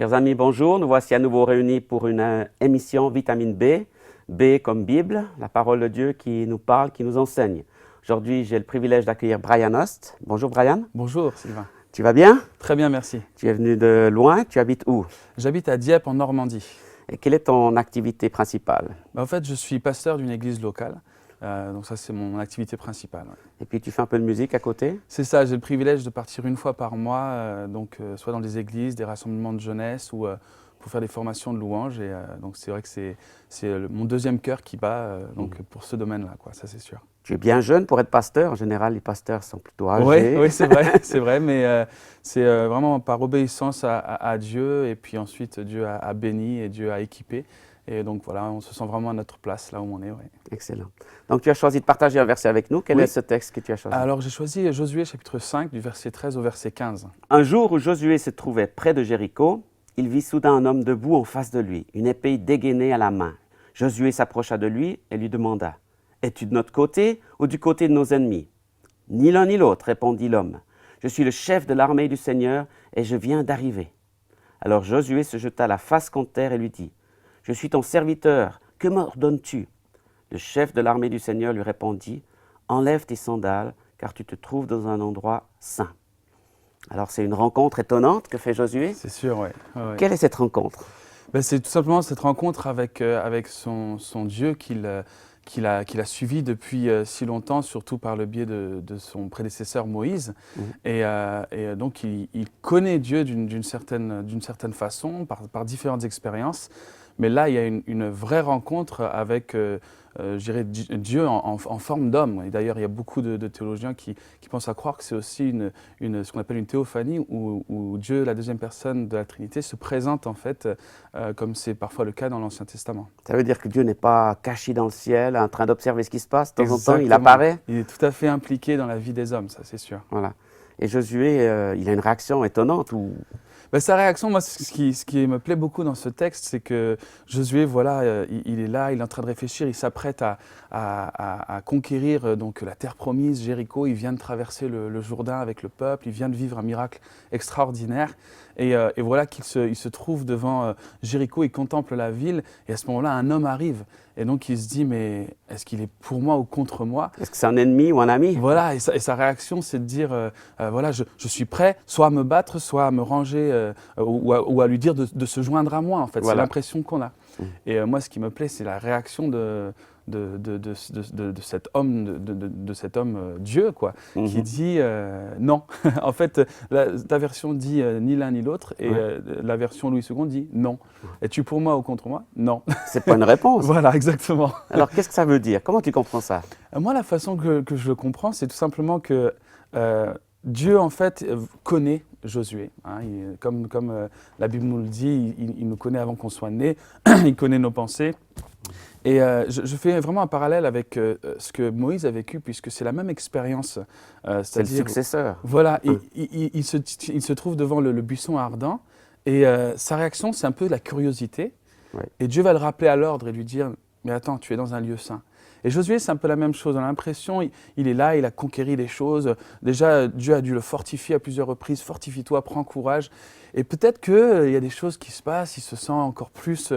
Chers amis, bonjour. Nous voici à nouveau réunis pour une émission Vitamine B. B comme Bible, la parole de Dieu qui nous parle, qui nous enseigne. Aujourd'hui, j'ai le privilège d'accueillir Brian Host. Bonjour Brian. Bonjour Sylvain. Tu vas bien? Très bien, merci. Tu es venu de loin. Tu habites où? J'habite à Dieppe en Normandie. Et quelle est ton activité principale? En fait, je suis pasteur d'une église locale. Donc ça, c'est mon activité principale. Ouais. Et puis tu fais un peu de musique à côté? C'est ça, j'ai le privilège de partir une fois par mois, soit dans des églises, des rassemblements de jeunesse ou pour faire des formations de louanges. Et donc c'est vrai que c'est mon deuxième cœur qui bat pour ce domaine-là, quoi, ça c'est sûr. Tu es bien jeune pour être pasteur. En général, les pasteurs sont plutôt âgés. Oui, c'est vrai, mais c'est vraiment par obéissance à Dieu. Et puis ensuite, Dieu a béni et Dieu a équipé. Et donc voilà, on se sent vraiment à notre place, là où on est. Ouais. Excellent. Donc tu as choisi de partager un verset avec nous. Quel Oui. est ce texte que tu as choisi? Alors j'ai choisi Josué chapitre 5, du verset 13 au verset 15. Un jour où Josué se trouvait près de Jéricho, il vit soudain un homme debout en face de lui, une épée dégainée à la main. Josué s'approcha de lui et lui demanda: « Es-tu de notre côté ou du côté de nos ennemis ?» « Ni l'un ni l'autre, répondit l'homme. « Je suis le chef de l'armée du Seigneur et je viens d'arriver. » Alors Josué se jeta la face contre terre et lui dit: « Je suis ton serviteur, que m'ordonnes-tu » Le chef de l'armée du Seigneur lui répondit: « Enlève tes sandales, car tu te trouves dans un endroit saint. » Alors c'est une rencontre étonnante que fait Josué. C'est sûr, oui. Ouais. Quelle est cette rencontre? C'est tout simplement cette rencontre avec son Dieu qu'il a suivi depuis si longtemps, surtout par le biais de son prédécesseur Moïse. Et donc il connaît Dieu d'une certaine façon, par différentes expériences. Mais là, il y a une vraie rencontre avec je dirais Dieu en forme d'homme. Et d'ailleurs, il y a beaucoup de théologiens qui pensent à croire que c'est aussi ce qu'on appelle une théophanie, où Dieu, la deuxième personne de la Trinité, se présente en fait, comme c'est parfois le cas dans l'Ancien Testament. Ça veut dire que Dieu n'est pas caché dans le ciel, en train d'observer ce qui se passe. De temps en temps, il Exactement. apparaît. Il est tout à fait impliqué dans la vie des hommes, ça c'est sûr. Voilà. Et Josué, il a une réaction étonnante. Sa réaction, moi, ce qui me plaît beaucoup dans ce texte, c'est que Josué, voilà, il est là, il est en train de réfléchir, il s'apprête à conquérir donc la terre promise, Jéricho. Il vient de traverser le Jourdain avec le peuple, il vient de vivre un miracle extraordinaire. Et voilà qu'il se trouve devant Jéricho, il contemple la ville, et à ce moment-là, un homme arrive. Et donc il se dit, mais est-ce qu'il est pour moi ou contre moi? Est-ce que c'est un ennemi ou un ami? Voilà, et sa réaction, c'est de dire, voilà, je suis prêt soit à me battre, soit à me ranger, ou à lui dire de se joindre à moi, en fait. Voilà. C'est l'impression qu'on a. Et moi, ce qui me plaît, c'est la réaction de cet homme, Dieu, quoi, qui dit non. En fait, ta version dit ni l'un ni l'autre, et la version Louis II dit non. Es-tu pour moi ou contre moi? Non. C'est pas une réponse. Voilà, exactement. Alors, qu'est-ce que ça veut dire? Comment tu comprends ça? Moi, la façon que je le comprends, c'est tout simplement que Dieu, en fait, connaît Josué. Hein, comme la Bible nous le dit, il nous connaît avant qu'on soit né, il connaît nos pensées. Et je fais vraiment un parallèle avec ce que Moïse a vécu, puisque c'est la même expérience. C'est le successeur. Voilà, il se trouve devant le buisson ardent, et sa réaction, c'est un peu la curiosité. Ouais. Et Dieu va le rappeler à l'ordre et lui dire: « Mais attends, tu es dans un lieu saint. » Et Josué, c'est un peu la même chose. On a l'impression, il est là, il a conquéri les choses. Déjà, Dieu a dû le fortifier à plusieurs reprises. Fortifie-toi, prends courage. Et peut-être qu'il y a des choses qui se passent, il se sent encore plus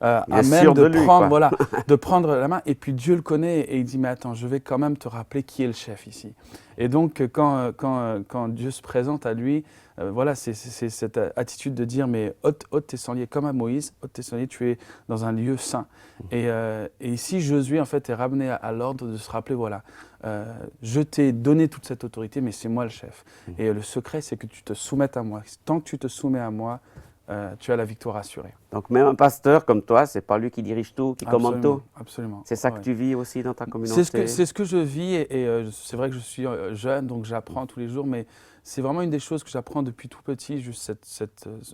à même de prendre la main. Et puis Dieu le connaît et il dit: « Mais attends, je vais quand même te rappeler qui est le chef ici. » Et donc, quand Dieu se présente à lui, voilà, c'est cette attitude de dire: « Mais ôte tes sangliers, comme à Moïse, ôte tes sangliers, tu es dans un lieu saint. » Et ici, Josué, en fait, est ramené à l'ordre de se rappeler, voilà, je t'ai donné toute cette autorité, mais c'est moi le chef. Et le secret, c'est que tu te soumettes à moi. Tant que tu te soumets à moi, tu as la victoire assurée. Donc même un pasteur comme toi, c'est pas lui qui dirige tout, qui commande tout? Absolument. C'est ça que tu vis aussi dans ta communauté? C'est ce que je vis, et c'est vrai que je suis jeune, donc j'apprends tous les jours, mais c'est vraiment une des choses que j'apprends depuis tout petit, juste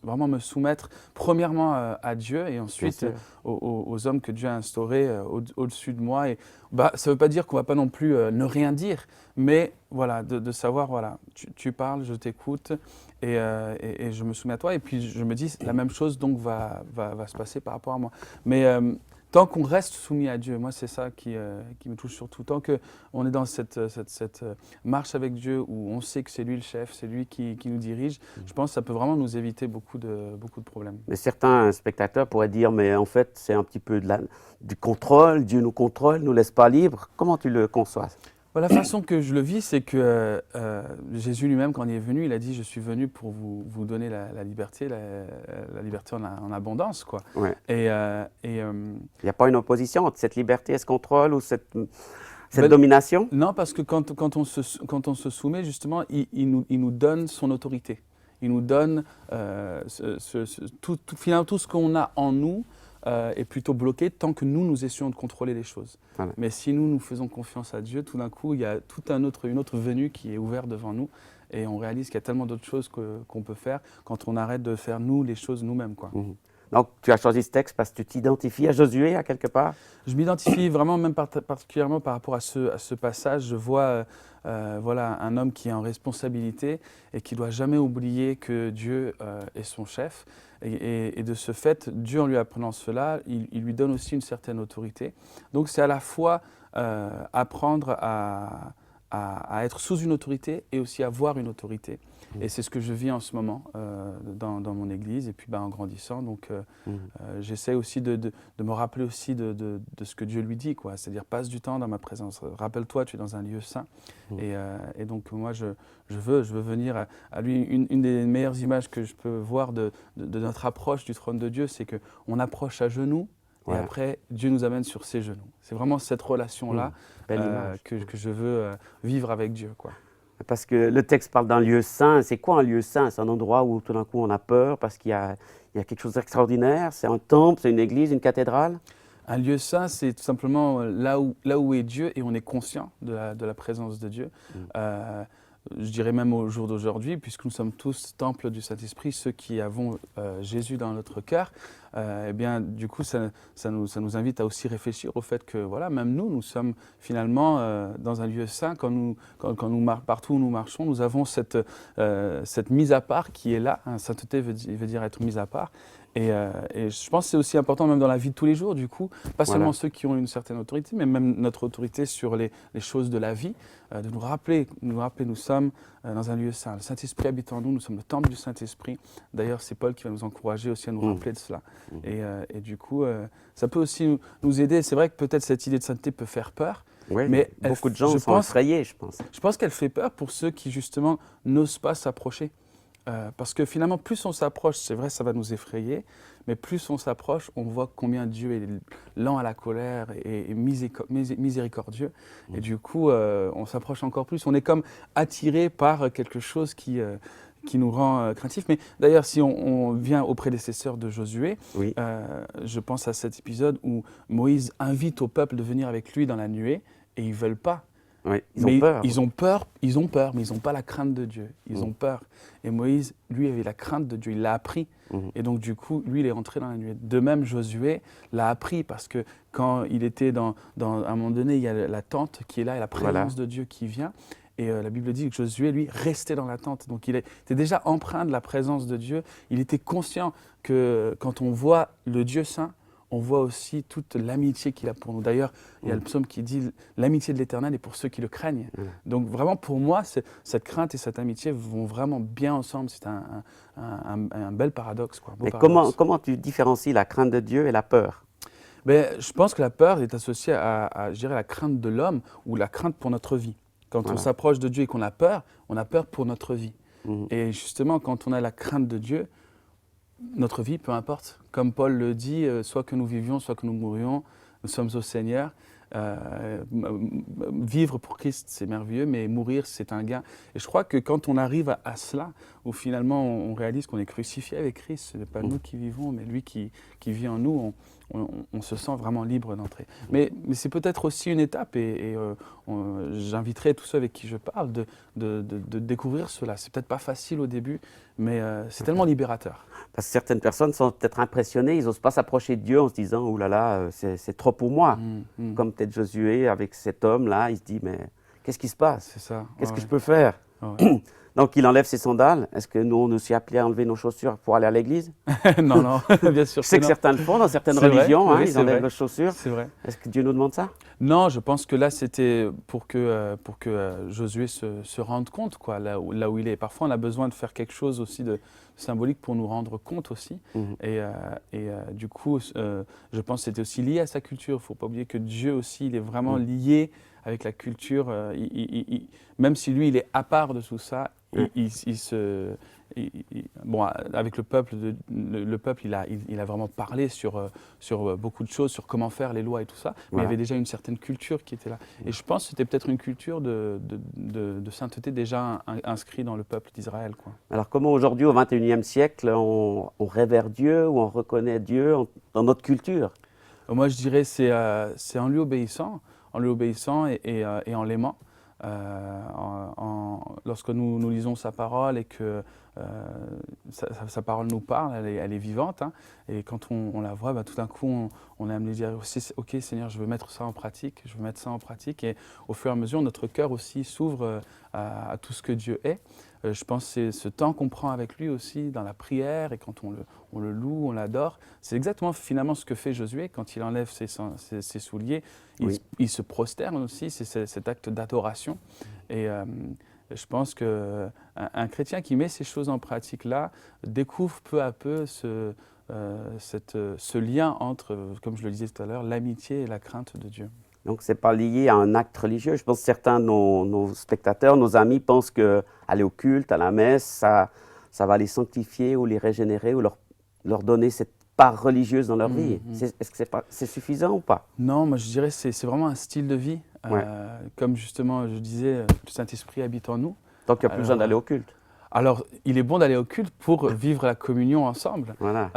vraiment me soumettre premièrement à Dieu, et ensuite aux hommes que Dieu a instaurés au-dessus de moi. Et ça ne veut pas dire qu'on ne va pas non plus ne rien dire, mais voilà, de savoir, voilà, tu parles, je t'écoute, et je me soumets à toi, et puis je me dis la même chose donc va se passer par rapport à moi. Mais tant qu'on reste soumis à Dieu, moi c'est ça qui me touche surtout. Tant qu'on est dans cette marche avec Dieu où on sait que c'est lui le chef, c'est lui qui nous dirige, je pense que ça peut vraiment nous éviter beaucoup de problèmes. Mais certains spectateurs pourraient dire, mais en fait, c'est un petit peu du contrôle, Dieu nous contrôle, nous laisse pas libres. Comment tu le conçois? La façon que je le vis, c'est que Jésus lui-même, quand il est venu, il a dit « Je suis venu pour vous donner la liberté, la liberté en abondance. » quoi. Ouais. Il n'y a pas une opposition entre cette liberté et ce contrôle ou cette domination? Non, parce que quand on se soumet, justement, il nous donne son autorité. Il nous donne finalement tout ce qu'on a en nous est plutôt bloqué tant que nous essayons de contrôler les choses. Voilà. Mais si nous faisons confiance à Dieu, tout d'un coup, il y a une autre venue qui est ouverte devant nous et on réalise qu'il y a tellement d'autres choses qu'on peut faire quand on arrête de faire les choses nous-mêmes. Quoi. Mmh. Donc, tu as choisi ce texte parce que tu t'identifies à Josué, à quelque part? Je m'identifie vraiment, même particulièrement par rapport à ce passage. Je vois voilà, un homme qui est en responsabilité et qui ne doit jamais oublier que Dieu est son chef. Et de ce fait, Dieu, en lui apprenant cela, il lui donne aussi une certaine autorité. Donc, c'est à la fois apprendre à être sous une autorité et aussi avoir une autorité. Et c'est ce que je vis en ce moment dans mon église et puis en grandissant. Donc j'essaie aussi de me rappeler aussi de ce que Dieu lui dit, quoi. C'est-à-dire passe du temps dans ma présence. Rappelle-toi, tu es dans un lieu saint. Et donc moi je veux venir à lui. Une des meilleures images que je peux voir de notre approche du trône de Dieu, c'est qu'on approche à genoux. Et après, Dieu nous amène sur ses genoux. C'est vraiment cette relation-là que je veux vivre avec Dieu, quoi. Parce que le texte parle d'un lieu saint. C'est quoi un lieu saint? C'est un endroit où tout d'un coup on a peur parce qu'il y a quelque chose d'extraordinaire. C'est un temple, c'est une église, une cathédrale? Un lieu saint, c'est tout simplement là où est Dieu et on est conscient de la présence de Dieu. Je dirais même au jour d'aujourd'hui, puisque nous sommes tous temples du Saint-Esprit, ceux qui avons Jésus dans notre cœur, eh bien, du coup, ça nous invite à aussi réfléchir au fait que, voilà, même nous sommes finalement dans un lieu saint. Partout où nous marchons, nous avons cette mise à part qui est là. Hein, sainteté veut dire être mise à part. Et je pense que c'est aussi important même dans la vie de tous les jours, du coup, pas seulement ceux qui ont une certaine autorité, mais même notre autorité sur les choses de la vie, de nous rappeler, nous sommes dans un lieu saint. Le Saint-Esprit habite en nous, nous sommes le temple du Saint-Esprit. D'ailleurs, c'est Paul qui va nous encourager aussi à nous rappeler de cela. Et du coup, ça peut aussi nous aider. C'est vrai que peut-être cette idée de sainteté peut faire peur. Oui, mais beaucoup de gens sont effrayés, je pense. Je pense qu'elle fait peur pour ceux qui, justement, n'osent pas s'approcher. Parce que finalement, plus on s'approche, c'est vrai, ça va nous effrayer, mais plus on s'approche, on voit combien Dieu est lent à la colère et miséricordieux. Et du coup, on s'approche encore plus. On est comme attiré par quelque chose qui nous rend craintifs. Mais d'ailleurs, si on vient aux prédécesseurs de Josué, je pense à cet épisode où Moïse invite au peuple de venir avec lui dans la nuée et ils ne veulent pas. Oui, ils ont peur, mais ils n'ont pas la crainte de Dieu. Ils ont peur. Et Moïse, lui, avait la crainte de Dieu. Il l'a appris. Et donc, du coup, lui, il est rentré dans la nuée. De même, Josué l'a appris parce que quand il était à un moment donné, il y a la tente qui est là et la présence de Dieu qui vient. Et la Bible dit que Josué, lui, restait dans la tente. Donc, il était déjà empreint de la présence de Dieu. Il était conscient que quand on voit le Dieu saint, on voit aussi toute l'amitié qu'il a pour nous. D'ailleurs, il y a le psaume qui dit « L'amitié de l'Éternel est pour ceux qui le craignent ». Donc vraiment, pour moi, cette crainte et cette amitié vont vraiment bien ensemble. C'est un bel paradoxe, quoi. Mais comment tu différencies la crainte de Dieu et la peur? Je pense que la peur est associée à je dirais, la crainte de l'homme ou la crainte pour notre vie. Quand on s'approche de Dieu et qu'on a peur pour notre vie. Et justement, quand on a la crainte de Dieu, notre vie, peu importe. Comme Paul le dit, soit que nous vivions, soit que nous mourions, nous sommes au Seigneur. Vivre pour Christ, c'est merveilleux, mais mourir, c'est un gain. Et je crois que quand on arrive à cela, où finalement on réalise qu'on est crucifié avec Christ, ce n'est pas nous qui vivons, mais lui qui vit en nous, on se sent vraiment libre d'entrer. Mais c'est peut-être aussi une étape, et j'inviterai tous ceux avec qui je parle de découvrir cela. C'est peut-être pas facile au début, mais c'est tellement libérateur. Parce que certaines personnes sont peut-être impressionnées, ils n'osent pas s'approcher de Dieu en se disant « Ouh là là, c'est trop pour moi ». Comme peut-être Josué avec cet homme-là, il se dit « Mais qu'est-ce qui se passe? C'est ça. Qu'est-ce que je peux faire ?» Donc, il enlève ses sandales. Est-ce que nous, on est aussi appelés à enlever nos chaussures pour aller à l'église? Non, non, bien sûr. Je sais que non. certains le font dans certaines C'est vrai, religions, oui, ils c'est enlèvent vrai. leurs chaussures. C'est vrai. Est-ce que Dieu nous demande ça? Non, je pense que là, c'était pour que Josué se rende compte, quoi, là où il est. Parfois, on a besoin de faire quelque chose aussi de symbolique pour nous rendre compte aussi. Mhm. Du coup, je pense que c'était aussi lié à sa culture. Il ne faut pas oublier que Dieu aussi, il est vraiment lié avec la culture. Même si lui, il est à part de tout ça, bon, avec le peuple, il a vraiment parlé sur beaucoup de choses, sur comment faire les lois et tout ça. Mais il y avait déjà une certaine culture qui était là. Et je pense que c'était peut-être une culture de sainteté déjà inscrite dans le peuple d'Israël, quoi. Alors, comment aujourd'hui, au XXIe siècle, on révère Dieu ou on reconnaît Dieu dans notre culture? Moi, je dirais c'est en lui obéissant et en l'aimant. Lorsque nous lisons sa parole et que sa parole nous parle, elle est vivante, hein, et quand on la voit, tout d'un coup, on aime lui dire aussi, ok Seigneur, je veux mettre ça en pratique, et au fur et à mesure, notre cœur aussi s'ouvre à tout ce que Dieu est. Je pense que c'est ce temps qu'on prend avec lui aussi dans la prière, et quand on le loue, on l'adore. C'est exactement finalement ce que fait Josué quand il enlève ses souliers. Il se prosterne aussi, c'est cet acte d'adoration. Et je pense qu'un chrétien qui met ces choses en pratique là découvre peu à peu ce lien entre, comme je le disais tout à l'heure, l'amitié et la crainte de Dieu. Donc, ce n'est pas lié à un acte religieux. Je pense que certains de nos spectateurs, nos amis, pensent qu'aller au culte, à la messe, ça va les sanctifier ou les régénérer ou leur donner cette part religieuse dans leur vie. Est-ce que c'est suffisant ou pas? Non, moi je dirais que c'est vraiment un style de vie. Comme justement je disais, le Saint-Esprit habite en nous. Donc, il n'y a plus besoin d'aller au culte. Alors, il est bon d'aller au culte pour vivre la communion ensemble, Voilà.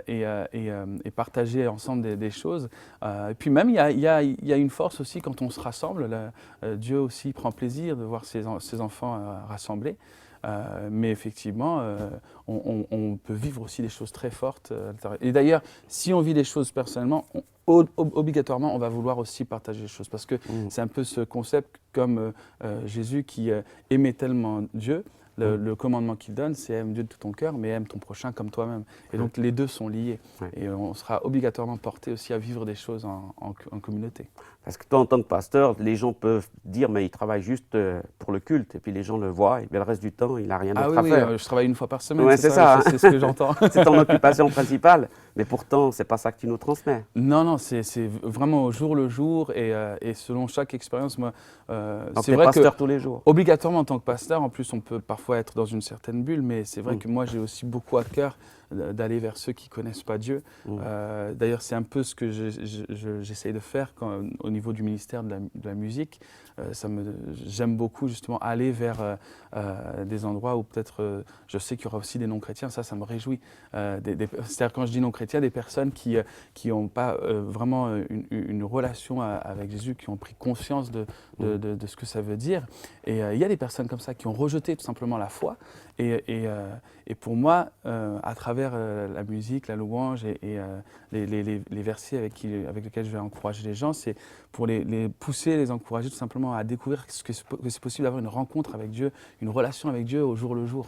et partager ensemble des choses. Et puis même, il y a une force aussi quand on se rassemble. Dieu aussi prend plaisir de voir ses enfants rassemblés. Mais effectivement, on peut vivre aussi des choses très fortes. Et d'ailleurs, si on vit des choses personnellement, obligatoirement, on va vouloir aussi partager les choses. Parce que c'est un peu ce concept comme Jésus qui aimait tellement Dieu. Le commandement qu'il donne, c'est aime Dieu de tout ton cœur, mais aime ton prochain comme toi-même. Et donc les deux sont liés. Et on sera obligatoirement porté aussi à vivre des choses en communauté. Parce que toi, en tant que pasteur, les gens peuvent dire, mais il travaille juste pour le culte. Et puis les gens le voient, et bien le reste du temps, il n'a rien d'autre à faire. Je travaille une fois par semaine, Ouais, c'est ça. C'est ce que j'entends. C'est ton occupation principale. Mais pourtant, ce n'est pas ça que tu nous transmets. Non, c'est vraiment au jour le jour et selon chaque expérience. Moi, Donc, c'est tu es vrai pasteur que tous les jours. obligatoirement en tant que pasteur, en plus on peut parfois être dans une certaine bulle, mais c'est vrai que moi j'ai aussi beaucoup à cœur d'aller vers ceux qui ne connaissent pas Dieu. D'ailleurs, c'est un peu ce que j'essaye de faire au niveau du ministère de la musique. J'aime beaucoup justement aller vers des endroits où peut-être je sais qu'il y aura aussi des non-chrétiens, ça me réjouit. C'est-à-dire quand je dis non-chrétiens, des personnes qui n'ont pas vraiment une relation avec Jésus, qui ont pris conscience de ce que ça veut dire. Et il y a des personnes comme ça qui ont rejeté tout simplement la foi. Et pour moi, à travers la musique, la louange et les versets avec lesquels je vais encourager les gens, c'est pour les pousser, les encourager tout simplement à découvrir que c'est possible d'avoir une rencontre avec Dieu, une relation avec Dieu au jour le jour.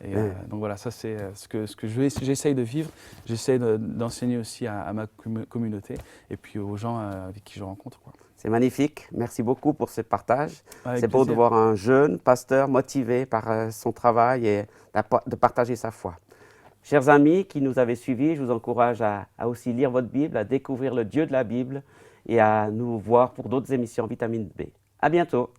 Et donc voilà, ça c'est ce que j'essaye de vivre. J'essaye d'enseigner aussi à ma communauté et puis aux gens avec qui je rencontre, quoi. C'est magnifique. Merci beaucoup pour ce partage. C'est beau plaisir. de voir un jeune pasteur motivé par son travail et de partager sa foi. Chers amis qui nous avez suivis, je vous encourage à aussi lire votre Bible, à découvrir le Dieu de la Bible et à nous voir pour d'autres émissions Vitamine B. À bientôt.